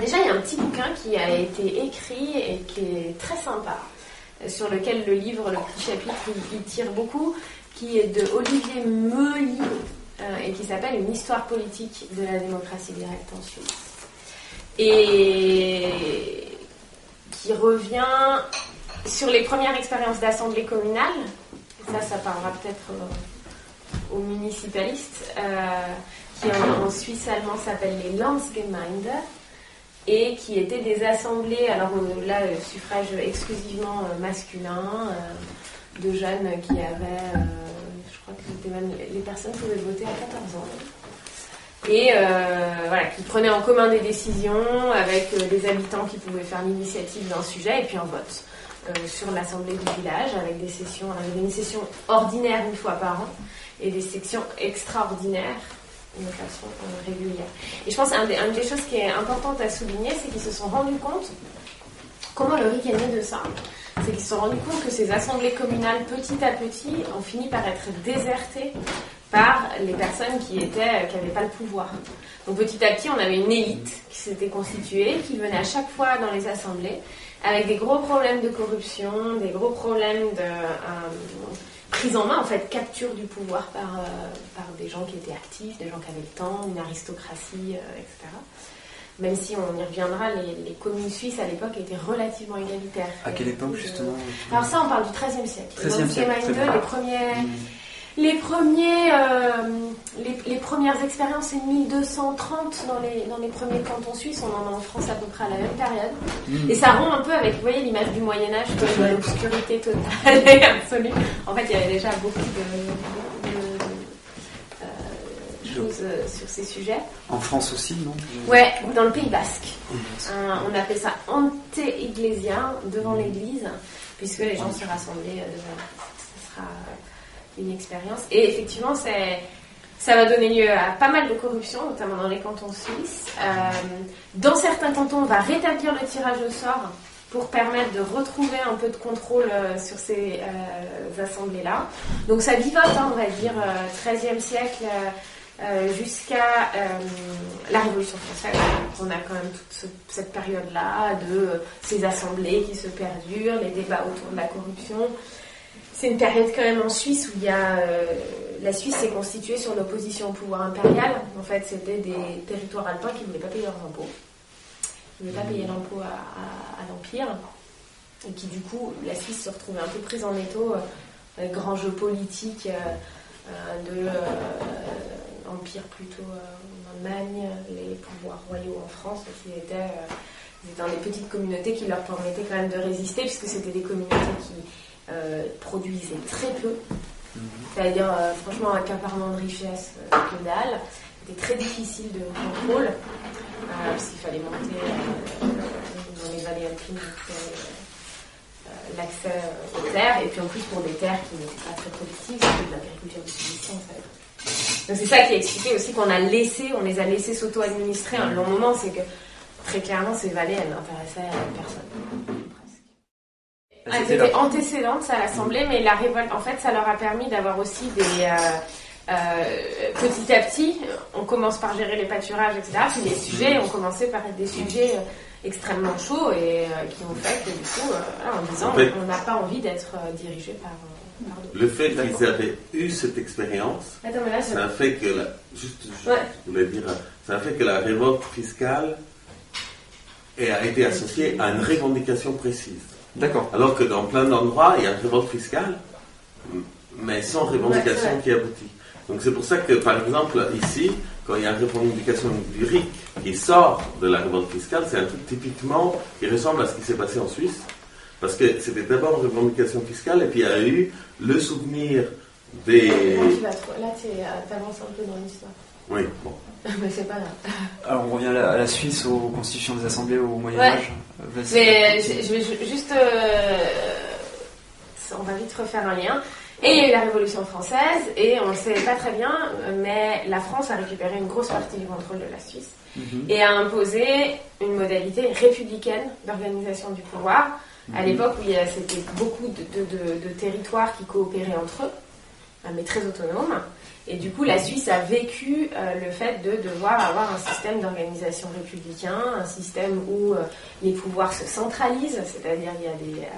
Déjà, il y a un petit bouquin qui a été écrit et qui est très sympa, sur lequel le livre, le petit chapitre, il tire beaucoup, qui est de Olivier Meuly et qui s'appelle « Une histoire politique de la démocratie directe en Suisse ». Et qui revient sur les premières expériences d'assemblée communale. Ça parlera peut-être aux municipalistes, qui en suisse allemand s'appellent les Landsgemeinde, et qui étaient des assemblées, alors là, suffrage exclusivement masculin, de jeunes qui avaient, je crois que même, les personnes pouvaient voter à 14 ans. Et qui prenaient en commun des décisions avec des habitants qui pouvaient faire l'initiative d'un sujet, et puis un vote sur l'assemblée du village, avec des sessions, une session ordinaire une fois par an, et des sections extraordinaires de façon régulière. Et je pense qu'une des choses qui est importante à souligner, c'est qu'ils se sont rendus compte, comment le RIC est né de ça, c'est qu'ils se sont rendus compte que ces assemblées communales, petit à petit, ont fini par être désertées par les personnes qui n'avaient pas le pouvoir. Donc petit à petit, on avait une élite qui s'était constituée, qui venait à chaque fois dans les assemblées, avec des gros problèmes de corruption, des gros problèmes de prise en main, en fait, capture du pouvoir par des gens qui étaient actifs, des gens qui avaient le temps, une aristocratie, etc. Même si on y reviendra, les communes suisses à l'époque étaient relativement égalitaires. À quelle époque, justement Alors ça, on parle du XIIIe siècle. XIIIe siècle, très bien. Les premières expériences, c'est 1230 dans les premiers cantons suisses. On en a en France à peu près à la même période. Et ça rompt un peu avec, vous voyez, l'image du Moyen-Âge, de l'obscurité totale et absolue. En fait, il y avait déjà beaucoup de choses sur ces sujets. En France aussi, non? Ouais, dans le Pays Basque. On appelle ça ante iglesia, devant l'église, puisque les gens se rassemblaient devant. Ce sera une expérience. Et effectivement, ça va donner lieu à pas mal de corruption, notamment dans les cantons suisses. Dans certains cantons, on va rétablir le tirage au sort pour permettre de retrouver un peu de contrôle sur ces assemblées-là. Donc ça vivote, on va dire, 13e siècle jusqu'à la Révolution française. On a quand même toute cette période-là de ces assemblées qui se perdurent, les débats autour de la corruption. C'est une période quand même en Suisse où il y a la Suisse s'est constituée sur l'opposition au pouvoir impérial. En fait, c'était des territoires alpins qui ne voulaient pas payer leurs impôts. Ils ne voulaient pas payer l'impôt à l'Empire. Et qui, du coup, la Suisse se retrouvait un peu prise en étau avec grand jeu politique de l'Empire plutôt en Allemagne, les pouvoirs royaux en France, qui étaient dans des petites communautés qui leur permettaient quand même de résister, puisque c'était des communautés qui produisaient très peu, c'est-à-dire franchement un accaparement de richesse que dalle. C'était très difficile de contrôle parce qu'il fallait monter dans les vallées alpines l'accès aux terres, et puis en plus pour des terres qui n'étaient pas très productives, c'était de l'agriculture de subsistance. Donc c'est ça qui expliquait aussi qu'on les a laissés s'auto-administrer un long moment, c'est que très clairement ces vallées elles n'intéressaient personne. Elles étaient antécédentes à l'Assemblée, mais la révolte, en fait, ça leur a permis d'avoir aussi des... petit à petit, on commence par gérer les pâturages, etc. Puis les sujets ont commencé par être des sujets extrêmement chauds et qui ont fait que, du coup, en disant, on n'a pas envie d'être dirigé par d'autres. Le fait qu'ils avaient eu cette expérience, c'est un fait que... je voulais dire, c'est un fait que la révolte fiscale a été associée à une revendication précise. D'accord. Alors que dans plein d'endroits, il y a une révolte fiscale, mais sans revendication qui aboutit. Donc c'est pour ça que, par exemple, ici, quand il y a une revendication du RIC qui sort de la révolte fiscale, c'est un truc typiquement qui ressemble à ce qui s'est passé en Suisse. Parce que c'était d'abord une revendication fiscale, et puis il y a eu le souvenir des... Là, tu avances un peu dans l'histoire. Oui, bon. Mais c'est pas grave. Alors on revient à la Suisse, aux constitutions des assemblées au Moyen-Âge. Mais je vais juste... on va vite refaire un lien. Et il y a eu la Révolution française, et on ne le sait pas très bien, mais la France a récupéré une grosse partie du contrôle de la Suisse et a imposé une modalité républicaine d'organisation du pouvoir. À l'époque où c'était beaucoup de territoires qui coopéraient entre eux, mais très autonomes. Et du coup, la Suisse a vécu le fait de devoir avoir un système d'organisation républicain, un système où les pouvoirs se centralisent, c'est-à-dire il y a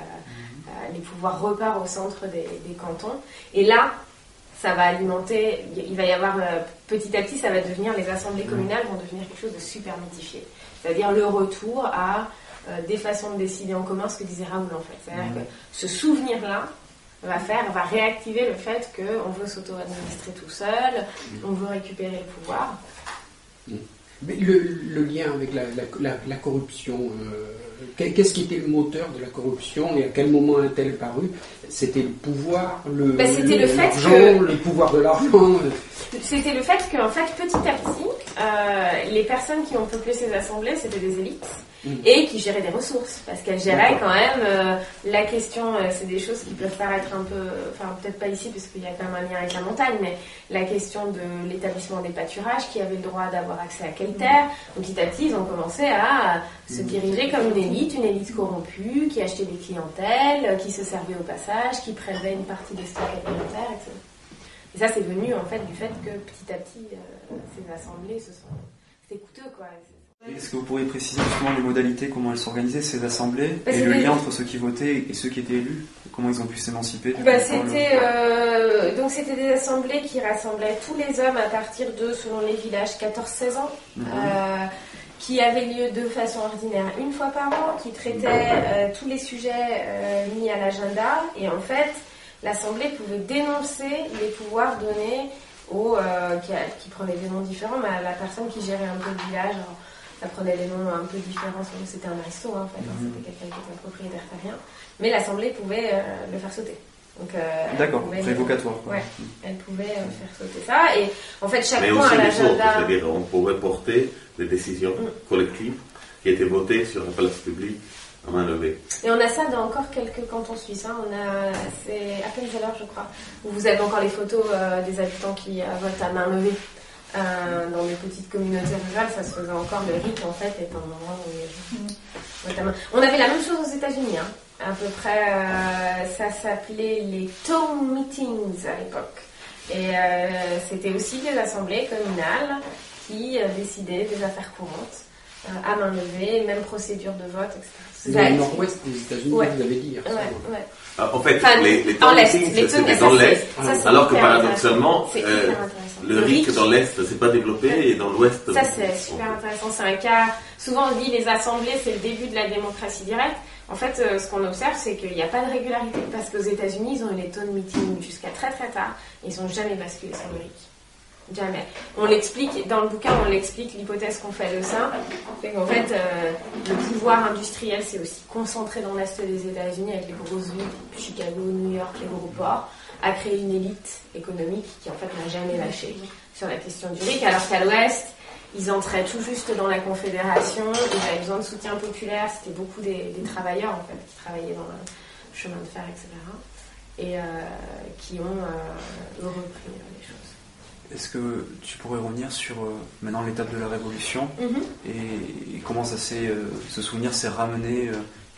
les pouvoirs repartent au centre des cantons. Et là, ça va alimenter, il va y avoir petit à petit, ça va devenir, les assemblées communales vont devenir quelque chose de super mythifié. C'est-à-dire le retour à des façons de décider en commun, ce que disait Raoul en fait. C'est-à-dire que ce souvenir-là va réactiver le fait qu'on veut s'auto-administrer tout seul, on veut récupérer le pouvoir. Mais le lien avec la corruption, qu'est-ce qui était le moteur de la corruption et à quel moment a-t-elle paru? C'était le pouvoir, le pouvoir de l'argent. C'était le fait qu'en fait, petit à petit, les personnes qui ont peuplé ces assemblées, c'était des élites et qui géraient des ressources, parce qu'elles géraient quand même la question, c'est des choses qui peuvent paraître un peu, enfin peut-être pas ici parce qu'il y a quand même un lien avec la montagne, mais la question de l'établissement des pâturages, qui avait le droit d'avoir accès à quelle terre. Donc petit à petit, ils ont commencé à se diriger comme une élite corrompue, qui achetait des clientèles, qui se servait au passage, qui prélevait une partie des stocks alimentaires, etc. Et ça, c'est venu en fait du fait que petit à petit, ces assemblées c'était coûteux, quoi. Est-ce que vous pourriez préciser justement les modalités, comment elles s'organisaient, ces assemblées, et le lien entre ceux qui votaient et ceux qui étaient élus? Comment ils ont pu s'émanciper Donc c'était des assemblées qui rassemblaient tous les hommes à partir de, selon les villages, 14-16 ans, qui avaient lieu de façon ordinaire une fois par an, qui traitaient tous les sujets mis à l'agenda, et en fait, l'assemblée pouvait dénoncer les pouvoirs donnés qui prenaient des noms différents, mais à la personne qui gérait un peu le village. Alors, ça prenait des noms un peu différents, c'était un aristo en fait, c'était quelqu'un qui était un propriétaire terrien, mais l'assemblée pouvait le faire sauter. Donc, d'accord, révocatoire. Ouais, elle pouvait faire sauter ça, et en fait chaque mais point aussi à l'agenda... c'est-à-dire on pouvait porter des décisions collectives qui étaient votées sur la place publique à main levée. Et on a ça dans encore quelques cantons suisses, c'est à Appenzeller je crois, où vous avez encore les photos des habitants qui votent à main levée. Dans les petites communautés rurales, ça se faisait encore. Le RIC, en fait, est un endroit où on avait la même chose aux États-Unis, à peu près. Ça s'appelait les town meetings à l'époque. Et c'était aussi des assemblées communales qui décidaient des affaires courantes à main levée, même procédure de vote, etc. C'est dans le nord-ouest des États-Unis, vous avez dit. En fait, les town meetings, c'était dans l'est, alors que paradoxalement, le RIC dans l'est, c'est pas développé, et dans l'ouest... Ça, c'est super intéressant. C'est un cas... Souvent, on dit les assemblées, c'est le début de la démocratie directe. En fait, ce qu'on observe, c'est qu'il n'y a pas de régularité. Parce qu'aux États-Unis, ils ont eu les town meetings jusqu'à très très tard. Et ils n'ont jamais basculé sur le RIC. Jamais. On l'explique, dans le bouquin, on l'explique, l'hypothèse qu'on fait de ça, c'est qu'en fait, le pouvoir industriel s'est aussi concentré dans l'est des États-Unis, avec les grosses villes, Chicago, New York, les gros ports, a créé une élite économique qui en fait n'a jamais lâché sur la question du RIC, alors qu'à l'ouest, ils entraient tout juste dans la Confédération, ils avaient besoin de soutien populaire, c'était beaucoup des travailleurs en fait, qui travaillaient dans le chemin de fer, etc., et qui ont repris les choses. Est-ce que tu pourrais revenir sur maintenant l'étape de la Révolution et comment ça s'est, ce souvenir s'est ramené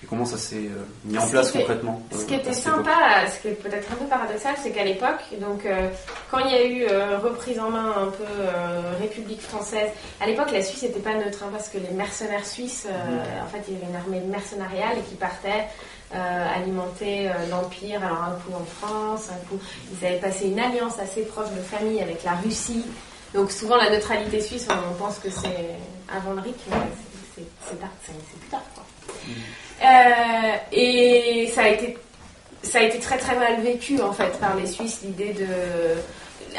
et comment ça s'est mis en place concrètement? Ce qui était sympa, ce qui est peut-être un peu paradoxal, c'est qu'à l'époque, donc quand il y a eu reprise en main un peu République française, à l'époque la Suisse n'était pas neutre parce que les mercenaires suisses, en fait il y avait une armée mercenariale et qui partait alimenter l'Empire, alors un coup en France, un coup ils avaient passé une alliance assez proche de famille avec la Russie, donc souvent la neutralité suisse on pense que c'est avant le RIC, mais c'est plus tard quoi. Et ça a été très très mal vécu en fait par les Suisses, l'idée de...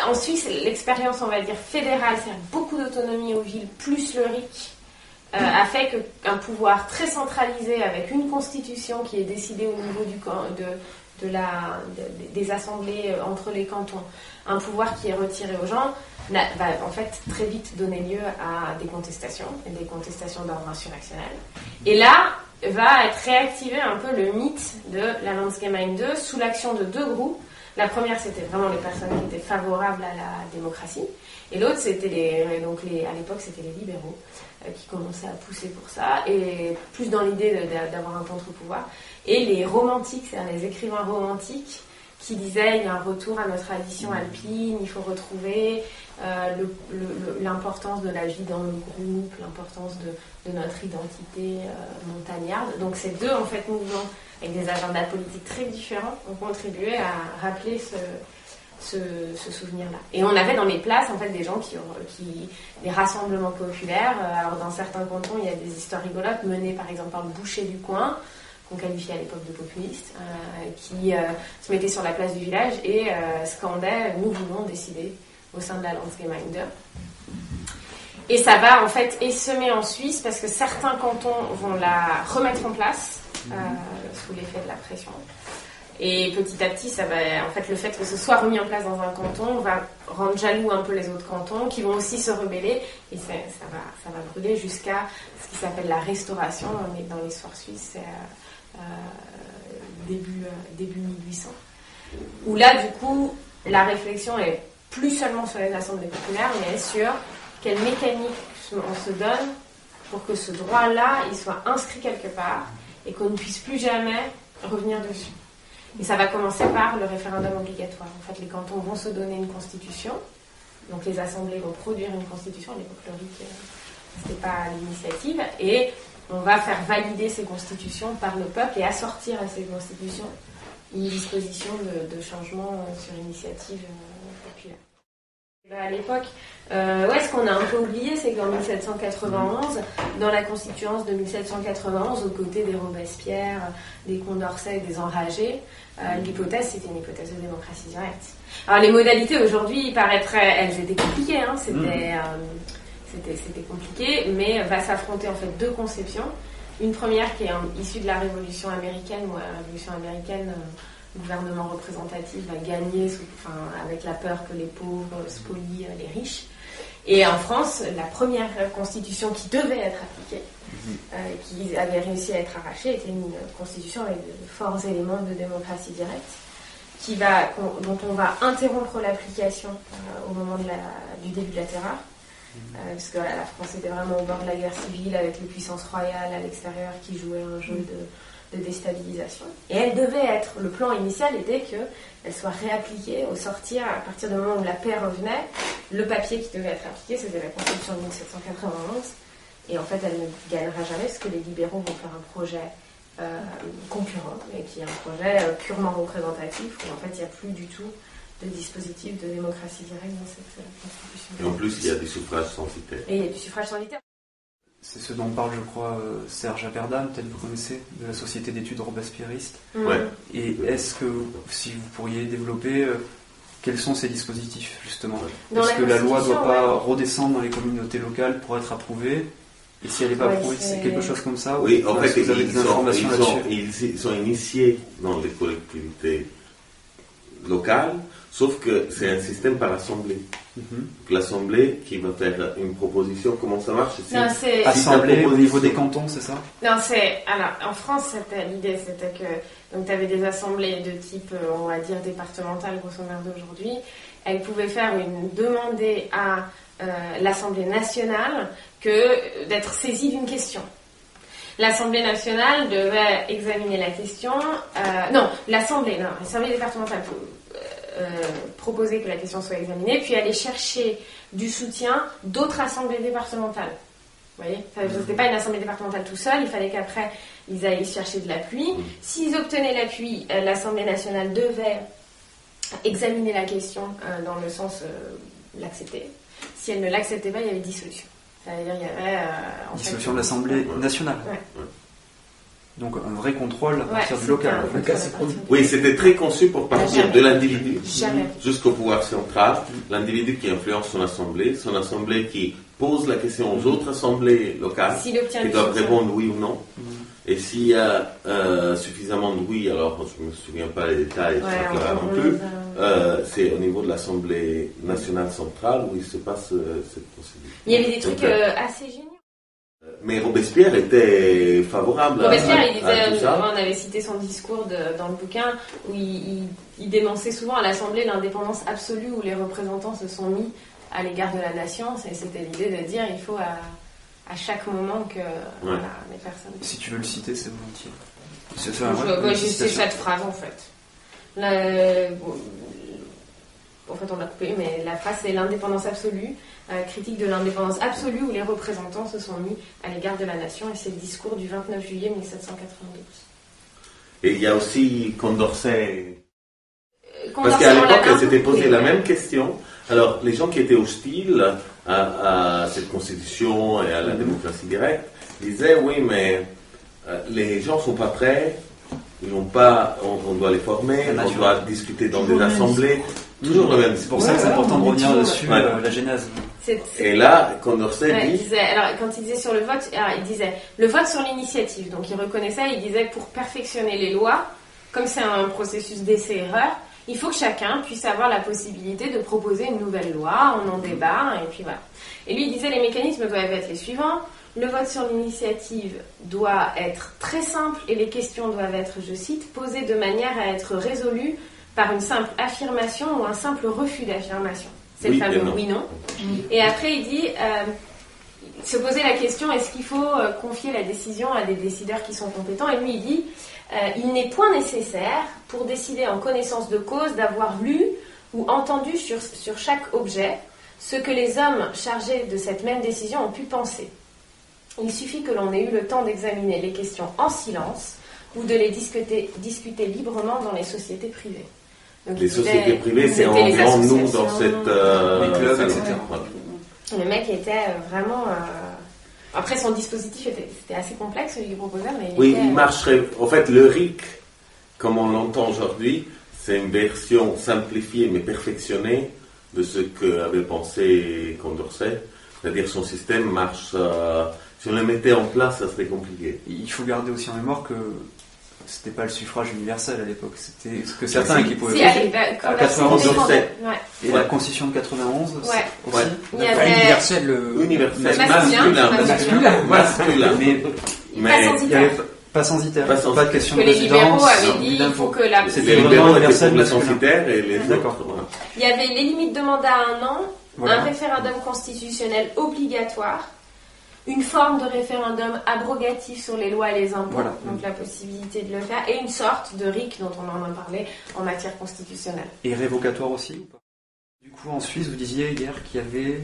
En Suisse, l'expérience on va dire fédérale, c'est-à-dire beaucoup d'autonomie aux villes plus le RIC, a fait qu'un pouvoir très centralisé avec une constitution qui est décidée au niveau des assemblées entre les cantons, un pouvoir qui est retiré aux gens, va en fait très vite donner lieu à des contestations d'ordre insurrectionnel. Et là, va être réactivé un peu le mythe de la Landsgemeinde 2 sous l'action de deux groupes. La première, c'était vraiment les personnes qui étaient favorables à la démocratie. Et l'autre, c'était à l'époque, c'était les libéraux qui commençaient à pousser pour ça, et plus dans l'idée d'avoir un contre-pouvoir. Et les romantiques, c'est-à-dire les écrivains romantiques, qui disait il y a un retour à nos traditions alpines, il faut retrouver l'importance de la vie dans le groupe, l'importance de notre identité montagnarde. Donc ces deux en fait mouvements avec des agendas politiques très différents ont contribué à rappeler ce souvenir-là. Et on avait dans les places en fait des gens des rassemblements populaires. Alors dans certains cantons il y a des histoires rigolotes menées par exemple par le boucher du coin, qu'on qualifiait à l'époque de populiste, qui se mettait sur la place du village et scandait « Nous voulons décider » au sein de la Landsgemeinde. Et ça va en fait essaimer en Suisse parce que certains cantons vont la remettre en place sous l'effet de la pression. Et petit à petit, ça va, en fait, le fait que ce soit remis en place dans un canton va rendre jaloux un peu les autres cantons qui vont aussi se rebeller et ça va brûler jusqu'à ce qui s'appelle la restauration. On est dans l'histoire suisse, début 1800. Où là, du coup, la réflexion est plus seulement sur les assemblées populaires, mais sur quel mécanisme on se donne pour que ce droit-là, il soit inscrit quelque part et qu'on ne puisse plus jamais revenir dessus. Et ça va commencer par le référendum obligatoire. En fait, les cantons vont se donner une constitution, donc les assemblées vont produire une constitution. À l'époque, le RIC, c'était pas l'initiative, et on va faire valider ces constitutions par le peuple et assortir à ces constitutions une disposition de changement sur initiative populaire. À l'époque, ce qu'on a un peu oublié, c'est qu'en 1791, dans la constituance de 1791, aux côtés des Robespierre, des Condorcet et des Enragés, l'hypothèse, c'était une hypothèse de démocratie directe. Alors les modalités aujourd'hui paraîtraient, elles étaient compliquées, hein, c'était compliqué, mais va s'affronter en fait deux conceptions. Une première qui est issue de la Révolution américaine, où la Révolution américaine, le gouvernement représentatif va gagner avec la peur que les pauvres spolient les riches. Et en France, la première constitution qui devait être appliquée, qui avait réussi à être arrachée, était une constitution avec de forts éléments de démocratie directe, dont on va interrompre l'application au moment du début de la Terreur. Parce que la France était vraiment au bord de la guerre civile avec les puissances royales à l'extérieur qui jouaient un jeu de déstabilisation. Et elle devait être, le plan initial était qu'elle soit réappliquée au sortir, à partir du moment où la paix revenait, le papier qui devait être appliqué, c'était la Constitution de 1791. Et en fait, elle ne gagnera jamais parce que les libéraux vont faire un projet concurrent, et qui est un projet purement représentatif, où en fait, il n'y a plus du tout de dispositif de démocratie directe dans cette constitution. Et en plus, il y a du suffrage censitaire. Et il y a du suffrage censitaire. C'est ce dont parle, je crois, Serge Apperdam, peut-être vous connaissez, de la Société d'études robespierristes. Ouais. Et est-ce que, si vous pourriez développer, quels sont ces dispositifs, justement? Est-ce que la loi ne doit pas redescendre dans les communautés locales pour être approuvée? Et si elle n'est pas approuvée, c'est quelque chose comme ça? Oui, en fait, vous avez des informations ils sont initiés dans les collectivités locales, sauf que c'est un système par assemblée. L'assemblée qui va faire une proposition, comment ça marche? C'est assemblée au niveau des cantons, c'est ça? Non, alors en France, l'idée c'était que tu avais des assemblées de type, on va dire, départementale, grosso modo aujourd'hui. Elles pouvaient demander à l'Assemblée nationale d'être saisie d'une question. L'Assemblée nationale devait examiner la question. L'Assemblée départementale proposer que la question soit examinée, puis aller chercher du soutien d'autres assemblées départementales. Vous voyez, ce n'était pas une assemblée départementale tout seul, il fallait qu'après ils aillent chercher de l'appui. S'ils obtenaient l'appui, l'Assemblée nationale devait examiner la question dans le sens l'accepter. Si elle ne l'acceptait pas, il y avait dissolution. C'est-à-dire il y avait dissolution de l'Assemblée nationale. Ouais. Donc un vrai contrôle à partir du local. Oui, c'était très conçu pour partir de l'individu Jamais. jusqu'au pouvoir central. L'individu qui influence son assemblée qui pose la question aux autres assemblées locales qui doivent répondre oui ou non. Et s'il y a suffisamment de oui, alors je ne me souviens pas les détails, non plus, c'est au niveau de l'Assemblée nationale centrale où il se passe cette procédure. Il y avait des trucs assez géniaux. Mais Robespierre était favorable à tout ça. On avait cité son discours dans le bouquin où il dénonçait souvent à l'Assemblée l'indépendance absolue où les représentants se sont mis à l'égard de la nation. Et c'était l'idée de dire il faut à chaque moment que les personnes... Si tu veux le citer, c'est volontiers. C'est cette phrase en fait. En fait, on l'a coupé, mais la phrase c'est l'indépendance absolue, critique de l'indépendance absolue où les représentants se sont mis à l'égard de la nation, et c'est le discours du 29 juillet 1792. Et il y a aussi Condorcet. Parce qu'à l'époque, elle s'était posé la même question. Alors, les gens qui étaient hostiles à cette constitution et à la démocratie directe disaient oui, mais les gens ne sont pas prêts, ils n'ont pas, on doit les former, on doit discuter dans des assemblées. Toujours le même. C'est pour ça que c'est important de revenir dessus, la genèse. Et là, Condorcet dit... alors, quand il disait sur le vote, il disait le vote sur l'initiative. Donc, il reconnaissait, il disait pour perfectionner les lois, comme c'est un processus d'essai-erreur, il faut que chacun puisse avoir la possibilité de proposer une nouvelle loi, on en débat, et puis voilà. Et lui, il disait les mécanismes doivent être les suivants. Le vote sur l'initiative doit être très simple et les questions doivent être, je cite, posées de manière à être résolues par une simple affirmation ou un simple refus d'affirmation. C'est le fameux oui-non. Et après, il dit, se poser la question, est-ce qu'il faut confier la décision à des décideurs qui sont compétents? Et lui, il dit, il n'est point nécessaire, pour décider en connaissance de cause, d'avoir lu ou entendu sur chaque objet ce que les hommes chargés de cette même décision ont pu penser. Il suffit que l'on ait eu le temps d'examiner les questions en silence ou de les discuter librement dans les sociétés privées. Donc, les sociétés privées, c'est environ nous dans cette... les clubs, etc. Le mec était vraiment... Après, son dispositif c'était assez complexe, ce qu'il proposait, mais il marcherait... En fait, le RIC, comme on l'entend aujourd'hui, c'est une version simplifiée mais perfectionnée de ce qu'avait pensé Condorcet. C'est-à-dire son système marche... si on le mettait en place, ça serait compliqué. Il faut garder aussi en mémoire que c'était pas le suffrage universel à l'époque, c'était ce que certains qui pouvaient voter. À 91, et la Constitution de 91 aussi. Il y avait masculin. Mais il n'y avait pas censitaire. Pas de question de résidence. Que les libéraux avaient dit il faut que la... C'était les libéraux étaient pour la censitaire et les autres. Il y avait les limites de mandat à 1 an, un référendum constitutionnel obligatoire, une forme de référendum abrogatif sur les lois et les impôts, donc la possibilité de le faire, et une sorte de RIC dont on en a parlé en matière constitutionnelle. Et révocatoire aussi ou pas? Du coup, en Suisse, vous disiez hier qu'il y avait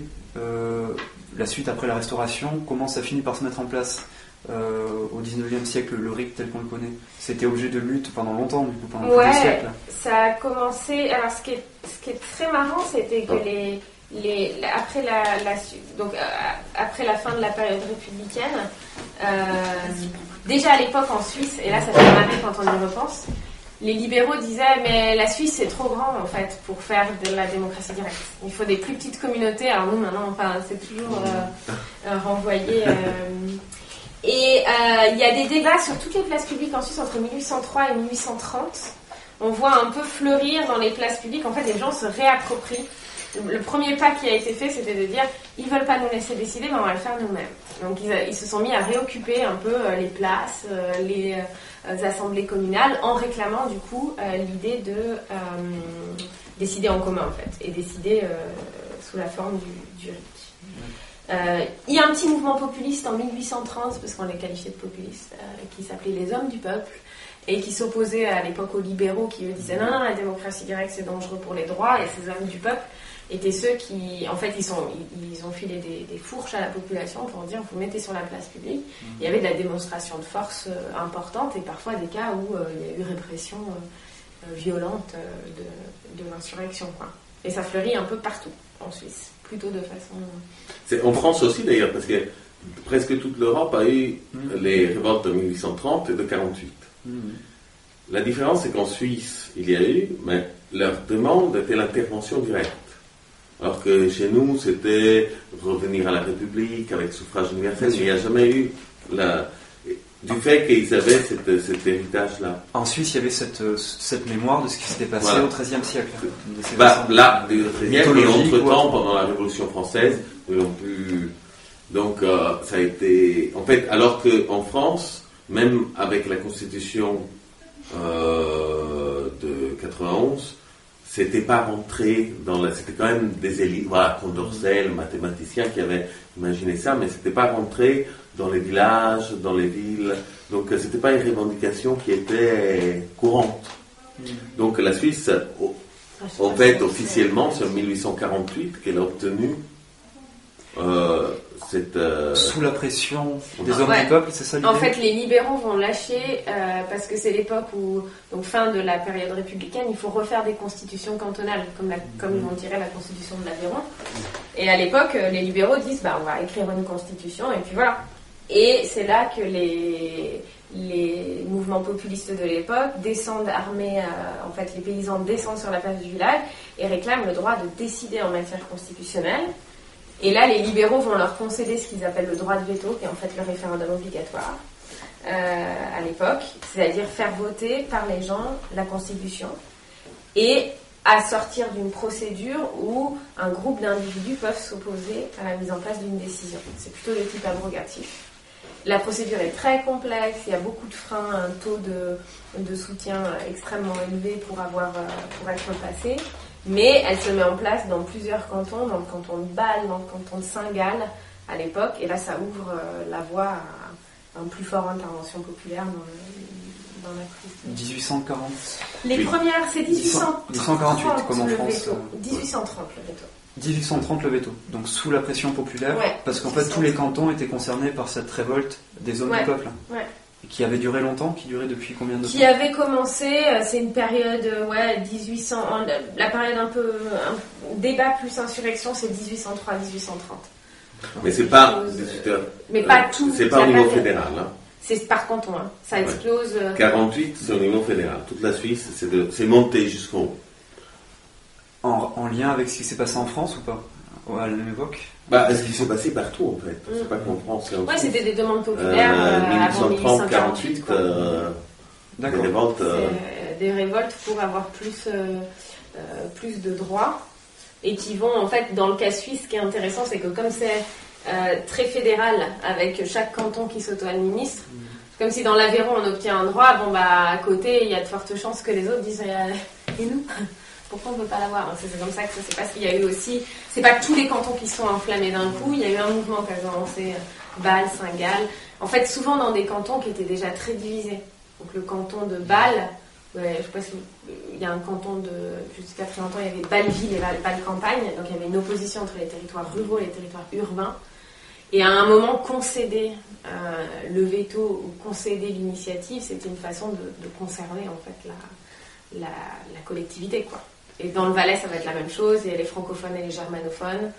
la suite après la Restauration. Comment ça finit par se mettre en place au 19e siècle, le RIC tel qu'on le connaît? C'était objet de lutte pendant longtemps, du coup, pendant plusieurs siècles. Ça a commencé... Alors, ce qui est très marrant, c'était que après la fin de la période républicaine, déjà à l'époque en Suisse, et là ça fait marrer quand on y repense, les libéraux disaient mais la Suisse c'est trop grand en fait pour faire de la démocratie directe. Il faut des plus petites communautés. Alors nous maintenant, c'est toujours renvoyé. Et il y a des débats sur toutes les places publiques en Suisse entre 1803 et 1830. On voit un peu fleurir dans les places publiques. En fait, les gens se réapproprient. Le premier pas qui a été fait, c'était de dire ils veulent pas nous laisser décider, mais on va le faire nous-mêmes. Donc ils se sont mis à réoccuper un peu les places, les assemblées communales, en réclamant du coup l'idée de décider en commun en fait, et décider sous la forme du RIC. Il y a un petit mouvement populiste en 1830, parce qu'on les qualifiait de populistes, qui s'appelait les Hommes du Peuple, et qui s'opposait à l'époque aux libéraux qui eux disaient non, la démocratie directe c'est dangereux pour les droits, et ces hommes du peuple étaient ceux qui, en fait, ils ont filé des fourches à la population pour dire vous mettez sur la place publique. Il y avait de la démonstration de force importante et parfois des cas où il y a eu répression violente de l'insurrection, quoi. Et ça fleurit un peu partout en Suisse, plutôt de façon... C'est en France aussi d'ailleurs, parce que presque toute l'Europe a eu les révoltes de 1830 et de 48. La différence, c'est qu'en Suisse, il y a eu, mais leur demande était l'intervention directe. Alors que chez nous, c'était revenir à la République avec suffrage universel. Il n'y a jamais eu du fait qu'ils avaient cet héritage-là. En Suisse, il y avait cette mémoire de ce qui s'était passé au XIIIe siècle. Là, du XIIIe, et entre-temps, pendant la Révolution française, ils ont pu... Donc, ça a été... En fait, alors qu'en France, même avec la Constitution de 91, c'était pas rentré dans la... C'était quand même des élites, voilà, Condorcet, le mathématicien qui avait imaginé ça, mais c'était pas rentré dans les villages, dans les villes. Donc c'était pas une revendication qui était courante. Donc la Suisse, en fait, officiellement, c'est en 1848 qu'elle a obtenu cette... Sous la pression des hommes du peuple, c'est ça l'idée ? En fait, les libéraux vont lâcher parce que c'est l'époque où, donc fin de la période républicaine, il faut refaire des constitutions cantonales, comme on dirait la constitution de l'Aveyron. Et à l'époque, les libéraux disent, on va écrire une constitution, et puis voilà. Et c'est là que les mouvements populistes de l'époque descendent armés, en fait, les paysans descendent sur la place du village et réclament le droit de décider en matière constitutionnelle. Et là, les libéraux vont leur concéder ce qu'ils appellent le droit de veto, qui est en fait le référendum obligatoire à l'époque, c'est-à-dire faire voter par les gens la Constitution et à sortir d'une procédure où un groupe d'individus peuvent s'opposer à la mise en place d'une décision. C'est plutôt de type abrogatif. La procédure est très complexe, il y a beaucoup de freins, un taux de soutien extrêmement élevé pour être passé. Mais elle se met en place dans plusieurs cantons, dans le canton de Bâle, dans le canton de Saint-Gall à l'époque, et là ça ouvre la voie à une plus forte intervention populaire dans la crise. 1840. Les premières, c'est 1848 comme en France. 1830 le veto. 1830 le veto, donc sous la pression populaire, parce qu'en fait tous les cantons étaient concernés par cette révolte des hommes du peuple. Ouais. Qui avait duré longtemps, qui durait depuis combien de temps ? Qui avait commencé, c'est une période, 1800, la période un peu, débat plus insurrection, c'est 1803-1830. Mais c'est pas, mais pas tout. C'est pas au niveau fédéral, hein. C'est par canton, hein. Ça explose. 48, c'est au niveau fédéral. Toute la Suisse, c'est monté jusqu'au haut. En lien avec ce qui s'est passé en France ou pas ? À la même époque ? Ce qui s'est passé partout en fait. C'est pas qu'en France. Ouais, c'était des demandes populaires avant 1848. Des révoltes. Des révoltes pour avoir plus de droits et qui vont en fait dans le cas suisse. Ce qui est intéressant, c'est que comme c'est très fédéral avec chaque canton qui s'auto-administre, comme si dans l'Aveyron on obtient un droit, à côté il y a de fortes chances que les autres disent et nous. Pourquoi on ne peut pas l'avoir ? C'est comme ça que ça s'est passé. Il y a eu aussi, c'est pas tous les cantons qui sont enflammés d'un coup. Il y a eu un mouvement qui a commencé Bâle, Saint-Gall. En fait, souvent dans des cantons qui étaient déjà très divisés. Donc le canton de Bâle, je sais pas si il y a un canton jusqu'à très longtemps, il y avait Bâle-Ville et Bâle-Campagne. Donc il y avait une opposition entre les territoires ruraux et les territoires urbains. Et à un moment, concéder le veto ou concéder l'initiative, c'était une façon de conserver en fait la collectivité, quoi. Et dans le Valais, ça va être la même chose. Il y a les francophones et les germanophones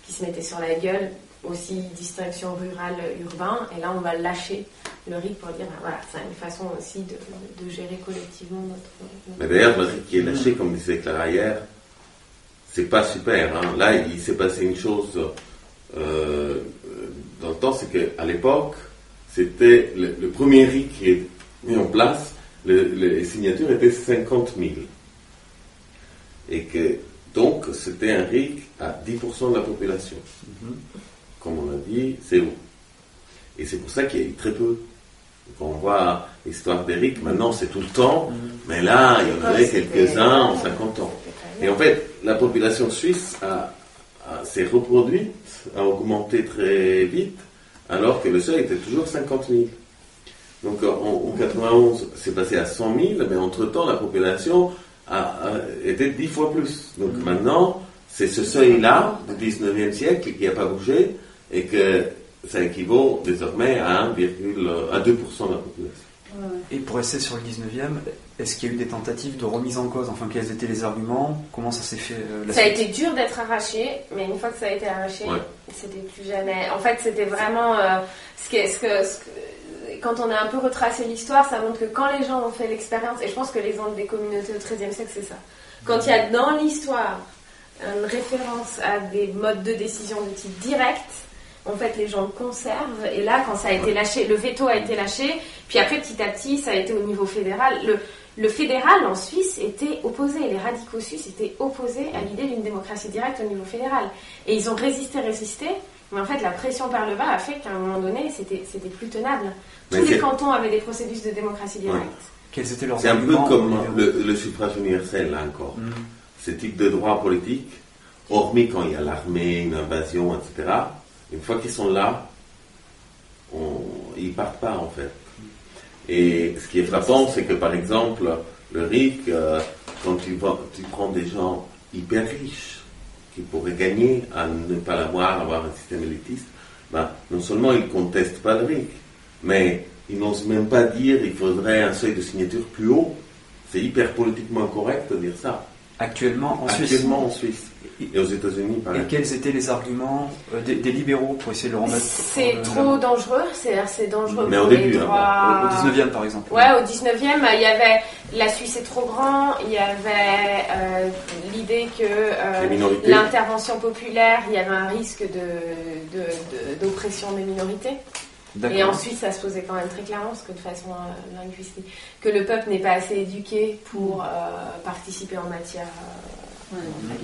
qui se mettaient sur la gueule. Aussi, distinction rurale-urbain. Et là, on va lâcher le RIC pour dire, c'est une façon aussi de gérer collectivement notre... Mais d'ailleurs, le RIC qui est lâché, comme disait Clara hier, c'est pas super. Hein. Là, il s'est passé une chose dans le temps, c'est qu'à l'époque, c'était le premier RIC qui est mis en place, les signatures étaient 50 000. Et que, donc, c'était un RIC à 10% de la population. Comme on a dit, c'est haut. Et c'est pour ça qu'il y a eu très peu. Quand on voit l'histoire des RIC, maintenant c'est tout le temps, mais là, il y en avait quelques-uns en 50 ans. Et en fait, la population suisse s'est reproduite, a augmenté très vite, alors que le seuil était toujours 50 000. Donc en 91, c'est passé à 100 000, mais entre-temps, la population était 10 fois plus. Donc maintenant, c'est ce seuil-là du 19e siècle qui n'a pas bougé et que ça équivaut désormais à 2% de la population. Et pour rester sur le 19e, est-ce qu'il y a eu des tentatives de remise en cause ? Enfin, quels étaient les arguments ? Comment ça s'est fait Ça a été dur d'être arraché, mais une fois que ça a été arraché, c'était plus jamais... En fait, c'était vraiment... quand on a un peu retracé l'histoire, ça montre que quand les gens ont fait l'expérience, et je pense que l'exemple des communautés au XIIIe siècle, c'est ça. Quand il y a dans l'histoire une référence à des modes de décision de type direct, en fait, les gens le conservent. Et là, quand ça a été lâché, le veto a été lâché, puis après, petit à petit, ça a été au niveau fédéral. Le fédéral, en Suisse, était opposé. Les radicaux suisses étaient opposés à l'idée d'une démocratie directe au niveau fédéral. Et ils ont résisté, mais en fait, la pression par le bas a fait qu'à un moment donné, c'était plus tenable. Tous les cantons avaient des processus de démocratie directe. Quels étaient leurs C'est un peu arguments comme le suffrage universel, là encore. Ce type de droit politique, hormis quand il y a l'armée, une invasion, etc., une fois qu'ils sont là, ils ne partent pas, en fait. Et ce qui est frappant, c'est que, par exemple, Le RIC, quand tu prends des gens hyper riches qui pourraient gagner à ne pas avoir un système élitiste, non seulement ils ne contestent pas le RIC, mais ils n'osent même pas dire qu'il faudrait un seuil de signature plus haut. C'est hyper politiquement correct de dire ça. Actuellement en Suisse. Et aux États-Unis, pareil. Et quels étaient les arguments des libéraux pour essayer de le remettre? C'est trop dangereux, c'est dangereux. Mais au début, au 19e par exemple. Ouais, au 19e, il y avait la Suisse est trop grand, il y avait l'idée que l'intervention populaire, il y avait un risque d'oppression des minorités. D'accord. Et ensuite, ça se posait quand même très clairement, parce que de façon linguistique, que le peuple n'est pas assez éduqué pour participer en matière.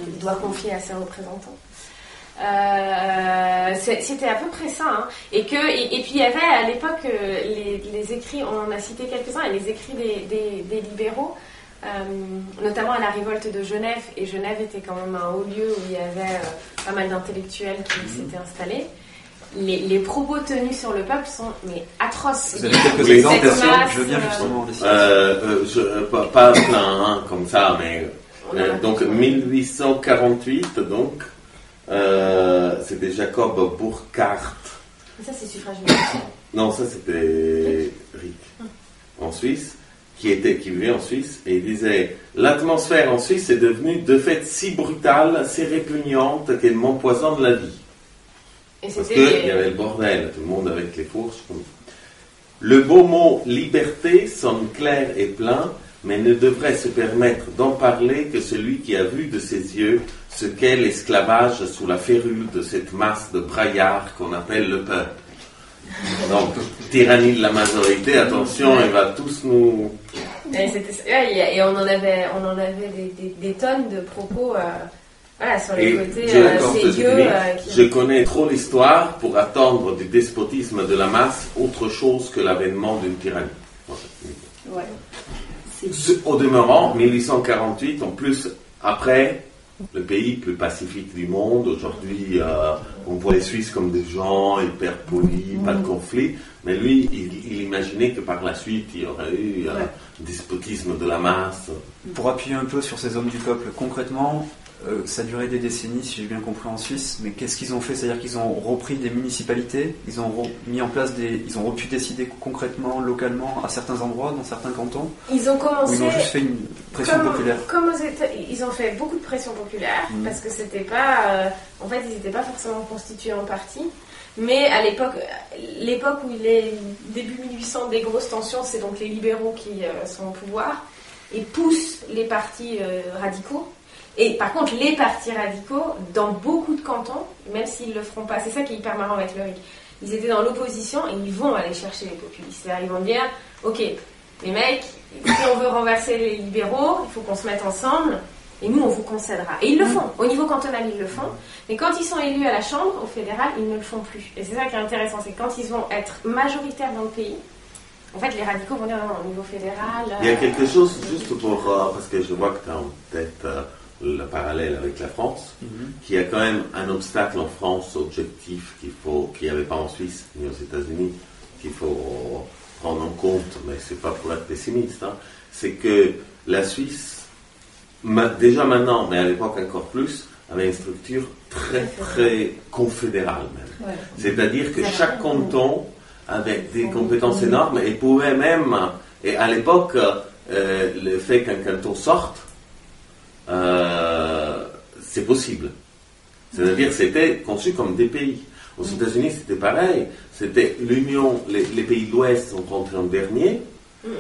Il doit confier à ses représentants. C'était à peu près ça. Hein. Et puis il y avait à l'époque les écrits, on en a cité quelques-uns, et les écrits des libéraux, notamment à la révolte de Genève. Et Genève était quand même un haut lieu où il y avait pas mal d'intellectuels qui s'étaient installés. Les propos tenus sur le peuple sont atroces. Vous avez quelques exemples? Je viens justement pas plein comme ça, mais donc 1848, donc c'était Jacob Burckhardt. Ça c'est suffrage universel. Non, ça c'était Rick en Suisse, qui vivait en Suisse, et il disait: l'atmosphère en Suisse est devenue de fait si brutale, si répugnante qu'elle m'empoisonne la vie. Parce qu'il y avait le bordel, tout le monde avec les fourches. Le beau mot liberté sonne clair et plein, mais ne devrait se permettre d'en parler que celui qui a vu de ses yeux ce qu'est l'esclavage sous la férule de cette masse de braillards qu'on appelle le peuple. Donc, tyrannie de la majorité, attention, il va tous nous... Et on en avait des tonnes de propos... sur les côtés, je connais trop l'histoire pour attendre du despotisme de la masse autre chose que l'avènement d'une tyrannie. Ouais. Au demeurant, 1848, en plus, après, le pays plus pacifique du monde, aujourd'hui, on voit les Suisses comme des gens hyper polis, pas de conflit, mais lui, il imaginait que par la suite, il y aurait eu un despotisme de la masse. Pour appuyer un peu sur ces hommes du peuple, concrètement, ça a duré des décennies, si j'ai bien compris, en Suisse, mais qu'est-ce qu'ils ont fait? C'est-à-dire qu'ils ont repris des municipalités, ils ont mis en place ils ont pu décider concrètement, localement, à certains endroits, dans certains cantons. Ils ont commencé... Ou ils ont juste fait une pression populaire. Comme aux États, ils ont fait beaucoup de pression populaire, parce que c'était pas... en fait, ils n'étaient pas forcément constitués en parti. Mais à l'époque où il est début 1800, des grosses tensions, c'est donc les libéraux qui sont au pouvoir et poussent les partis radicaux. Et par contre, les partis radicaux, dans beaucoup de cantons, même s'ils ne le feront pas, c'est ça qui est hyper marrant avec le RIC, ils étaient dans l'opposition et ils vont aller chercher les populistes. C'est-à-dire, ils vont dire, ok, les mecs, si on veut renverser les libéraux, il faut qu'on se mette ensemble et nous, on vous concédera. Et ils le font. Au niveau cantonal, ils le font. Mais quand ils sont élus à la Chambre, au fédéral, ils ne le font plus. Et c'est ça qui est intéressant, c'est que quand ils vont être majoritaires dans le pays, en fait, les radicaux vont dire, non, au niveau fédéral... Il y a quelque chose, juste pour... parce que je vois que tu as en tête... le parallèle avec la France, qui a quand même un obstacle en France objectif qu'il n'y avait pas en Suisse ni aux États-Unis, qu'il faut prendre en compte, mais c'est pas pour être pessimiste, c'est que la Suisse, déjà maintenant, mais à l'époque encore plus, avait une structure très très confédérale même. Ouais. C'est-à-dire que chaque canton avait des compétences énormes et pouvait même, et à l'époque, le fait qu'un canton sorte, c'est possible. C'est-à-dire c'était conçu comme des pays. Aux États-Unis, c'était pareil. C'était l'Union, les pays de l'Ouest sont rentrés en dernier,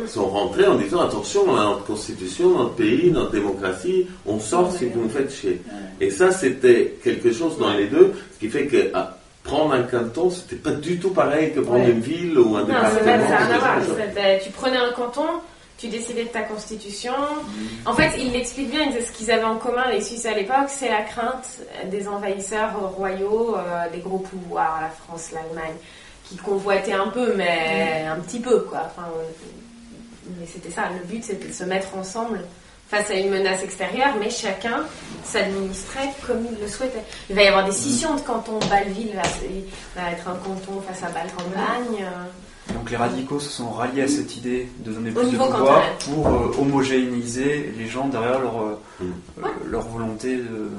sont rentrés en disant attention, on a notre constitution, notre pays, notre démocratie, on sort si vous nous faites chier. Et ça, c'était quelque chose dans les deux, ce qui fait que prendre un canton, c'était pas du tout pareil que prendre une ville ou un département. Non, ça n'a rien à voir. Tu prenais un canton, tu décidais de ta constitution. En fait, il l'explique bien, ce qu'ils avaient en commun, les Suisses à l'époque, c'est la crainte des envahisseurs royaux, des gros pouvoirs, la France, l'Allemagne, qui convoitaient un peu, mais un petit peu, quoi. Enfin, mais c'était ça, le but c'était de se mettre ensemble face à une menace extérieure, mais chacun s'administrait comme il le souhaitait. Il va y avoir des scissions de cantons. Bâle-Ville va être un canton face à Bâle-Campagne. Donc les radicaux se sont ralliés à cette idée de donner plus de pouvoir pour homogénéiser les gens derrière leur volonté de...